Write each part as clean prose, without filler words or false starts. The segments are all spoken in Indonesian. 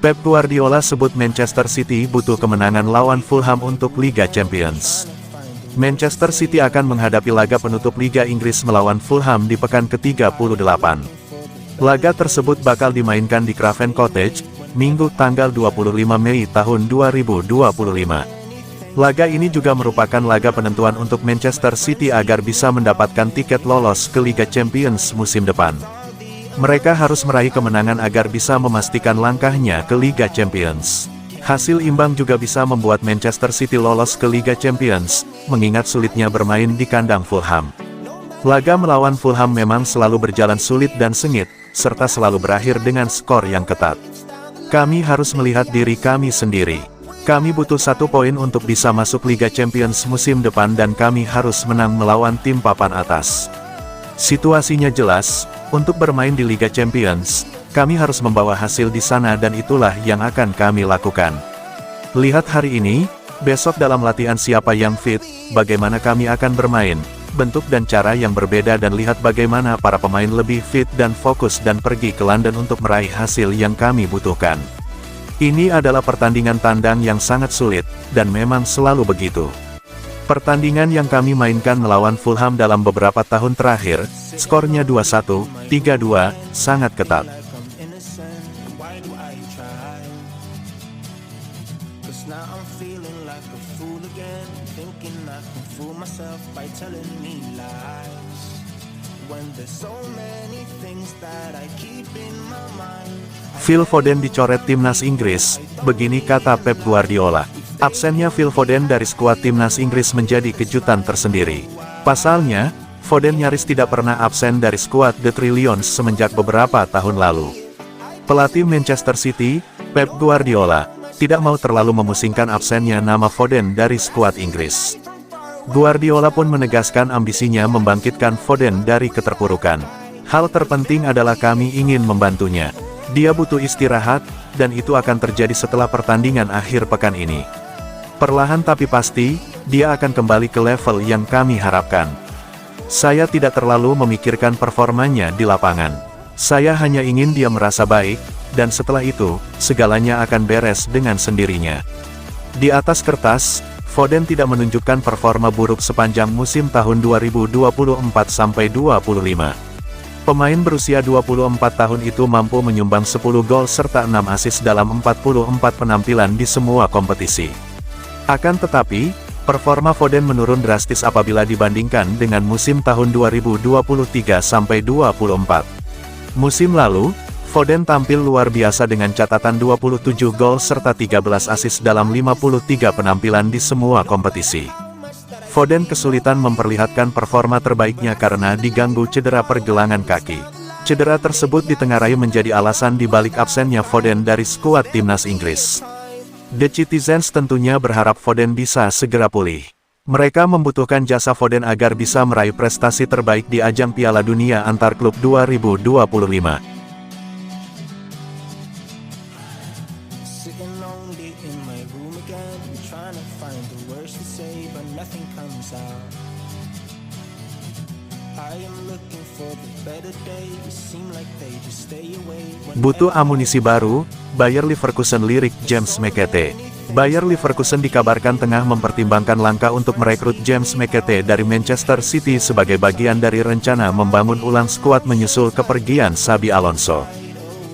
Pep Guardiola sebut Manchester City butuh kemenangan lawan Fulham untuk Liga Champions. Manchester City akan menghadapi laga penutup Liga Inggris melawan Fulham di pekan ke-38. Laga tersebut bakal dimainkan di Craven Cottage, Minggu tanggal 25 Mei tahun 2025. Laga ini juga merupakan laga penentuan untuk Manchester City agar bisa mendapatkan tiket lolos ke Liga Champions musim depan. Mereka harus meraih kemenangan agar bisa memastikan langkahnya ke Liga Champions. Hasil imbang juga bisa membuat Manchester City lolos ke Liga Champions, mengingat sulitnya bermain di kandang Fulham. Laga melawan Fulham memang selalu berjalan sulit dan sengit, serta selalu berakhir dengan skor yang ketat. Kami harus melihat diri kami sendiri. Kami butuh 1 poin untuk bisa masuk Liga Champions musim depan dan kami harus menang melawan tim papan atas. Situasinya jelas, untuk bermain di Liga Champions, kami harus membawa hasil di sana dan itulah yang akan kami lakukan. Lihat hari ini, besok dalam latihan siapa yang fit, bagaimana kami akan bermain, bentuk dan cara yang berbeda dan lihat bagaimana para pemain lebih fit dan fokus dan pergi ke London untuk meraih hasil yang kami butuhkan. Ini adalah pertandingan tandang yang sangat sulit, dan memang selalu begitu. Pertandingan yang kami mainkan melawan Fulham dalam beberapa tahun terakhir, skornya 2-1, 3-2, sangat ketat. Phil Foden dicoret timnas Inggris, begini kata Pep Guardiola. Absennya Phil Foden dari skuad timnas Inggris menjadi kejutan tersendiri. Pasalnya, Foden nyaris tidak pernah absen dari skuad The Three Lions semenjak beberapa tahun lalu. Pelatih Manchester City, Pep Guardiola, tidak mau terlalu memusingkan absennya nama Foden dari skuad Inggris. Guardiola pun menegaskan ambisinya membangkitkan Foden dari keterpurukan. Hal terpenting adalah kami ingin membantunya. Dia butuh istirahat, dan itu akan terjadi setelah pertandingan akhir pekan ini. Perlahan tapi pasti, dia akan kembali ke level yang kami harapkan. Saya tidak terlalu memikirkan performanya di lapangan. Saya hanya ingin dia merasa baik, dan setelah itu, segalanya akan beres dengan sendirinya. Di atas kertas, Foden tidak menunjukkan performa buruk sepanjang musim tahun 2024-25. Pemain berusia 24 tahun itu mampu menyumbang 10 gol serta 6 assist dalam 44 penampilan di semua kompetisi. Akan tetapi, performa Foden menurun drastis apabila dibandingkan dengan musim tahun 2023-24. Musim lalu, Foden tampil luar biasa dengan catatan 27 gol serta 13 assist dalam 53 penampilan di semua kompetisi. Foden kesulitan memperlihatkan performa terbaiknya karena diganggu cedera pergelangan kaki. Cedera tersebut ditengarai menjadi alasan dibalik absennya Foden dari skuad timnas Inggris. The Citizens tentunya berharap Foden bisa segera pulih. Mereka membutuhkan jasa Foden agar bisa meraih prestasi terbaik di ajang Piala Dunia antar klub 2025. Butuh amunisi baru, Bayer Leverkusen lirik James McAtee. Bayer Leverkusen dikabarkan tengah mempertimbangkan langkah untuk merekrut James McAtee dari Manchester City sebagai bagian dari rencana membangun ulang skuad menyusul kepergian Xabi Alonso.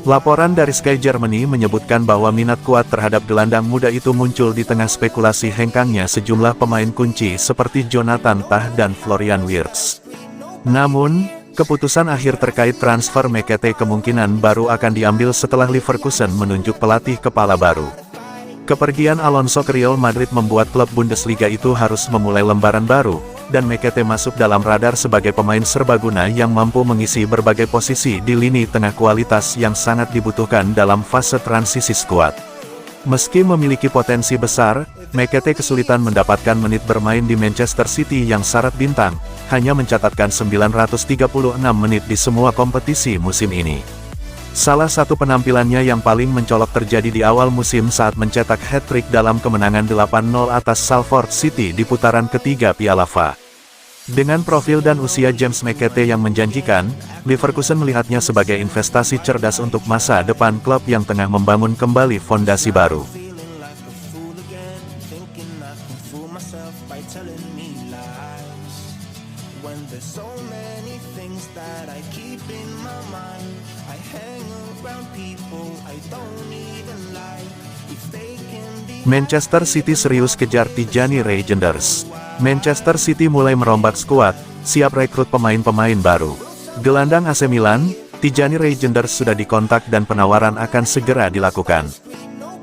Laporan dari Sky Germany menyebutkan bahwa minat kuat terhadap gelandang muda itu muncul di tengah spekulasi hengkangnya sejumlah pemain kunci seperti Jonathan Tah dan Florian Wirtz. Namun, keputusan akhir terkait transfer McAtee kemungkinan baru akan diambil setelah Leverkusen menunjuk pelatih kepala baru. Kepergian Alonso ke Real Madrid membuat klub Bundesliga itu harus memulai lembaran baru, dan McAtee masuk dalam radar sebagai pemain serbaguna yang mampu mengisi berbagai posisi di lini tengah kualitas yang sangat dibutuhkan dalam fase transisi skuad. Meski memiliki potensi besar, McAtee kesulitan mendapatkan menit bermain di Manchester City yang syarat bintang, hanya mencatatkan 936 menit di semua kompetisi musim ini. Salah satu penampilannya yang paling mencolok terjadi di awal musim saat mencetak hat-trick dalam kemenangan 8-0 atas Salford City di putaran ketiga Piala FA. Dengan profil dan usia James McAtee yang menjanjikan, Leverkusen melihatnya sebagai investasi cerdas untuk masa depan klub yang tengah membangun kembali fondasi baru. Manchester City serius kejar Tijani Reijnders. Manchester City mulai merombak skuad, siap rekrut pemain-pemain baru. Gelandang AC Milan, Tijani Reijnders sudah dikontak dan penawaran akan segera dilakukan.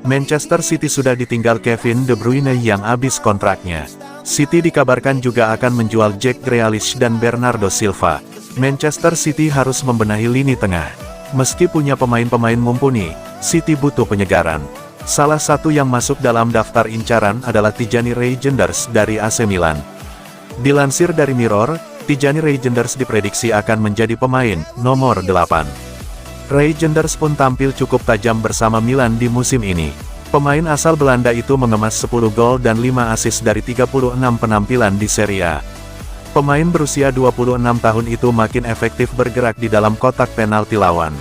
Manchester City sudah ditinggal Kevin De Bruyne yang habis kontraknya. City dikabarkan juga akan menjual Jack Grealish dan Bernardo Silva. Manchester City harus membenahi lini tengah. Meski punya pemain-pemain mumpuni, City butuh penyegaran. Salah satu yang masuk dalam daftar incaran adalah Tijani Reijnders dari AC Milan. Dilansir dari Mirror, Tijani Reijnders diprediksi akan menjadi pemain nomor 8. Reijnders pun tampil cukup tajam bersama Milan di musim ini. Pemain asal Belanda itu mengemas 10 gol dan 5 assist dari 36 penampilan di Serie A. Pemain berusia 26 tahun itu makin efektif bergerak di dalam kotak penalti lawan.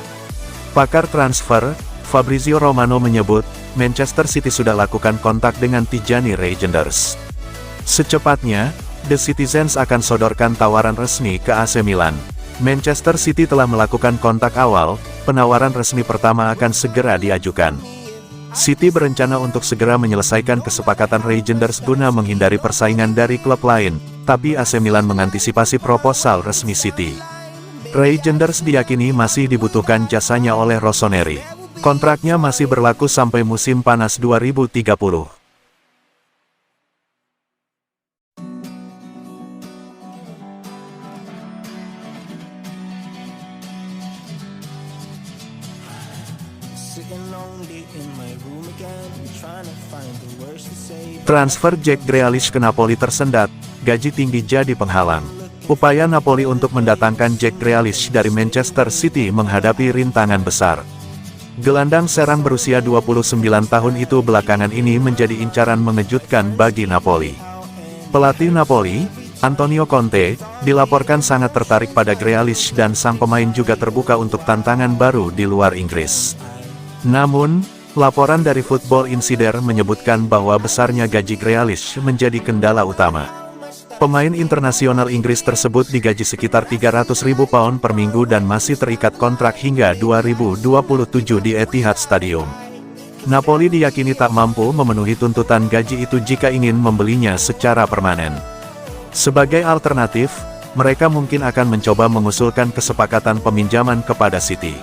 Pakar transfer, Fabrizio Romano menyebut, Manchester City sudah lakukan kontak dengan Tijani Reijnders. Secepatnya, The Citizens akan sodorkan tawaran resmi ke AC Milan. Manchester City telah melakukan kontak awal, penawaran resmi pertama akan segera diajukan. City berencana untuk segera menyelesaikan kesepakatan Reijnders guna menghindari persaingan dari klub lain, tapi AC Milan mengantisipasi proposal resmi City. Reijnders diyakini masih dibutuhkan jasanya oleh Rossoneri. Kontraknya masih berlaku sampai musim panas 2030. Transfer Jack Grealish ke Napoli tersendat, gaji tinggi jadi penghalang. Upaya Napoli untuk mendatangkan Jack Grealish dari Manchester City menghadapi rintangan besar. Gelandang serang berusia 29 tahun itu belakangan ini menjadi incaran mengejutkan bagi Napoli. Pelatih Napoli, Antonio Conte, dilaporkan sangat tertarik pada Grealish dan sang pemain juga terbuka untuk tantangan baru di luar Inggris. Namun, laporan dari Football Insider menyebutkan bahwa besarnya gaji Grealish menjadi kendala utama. Pemain internasional Inggris tersebut digaji sekitar 300.000 pound per minggu dan masih terikat kontrak hingga 2027 di Etihad Stadium. Napoli diyakini tak mampu memenuhi tuntutan gaji itu jika ingin membelinya secara permanen. Sebagai alternatif, mereka mungkin akan mencoba mengusulkan kesepakatan peminjaman kepada City.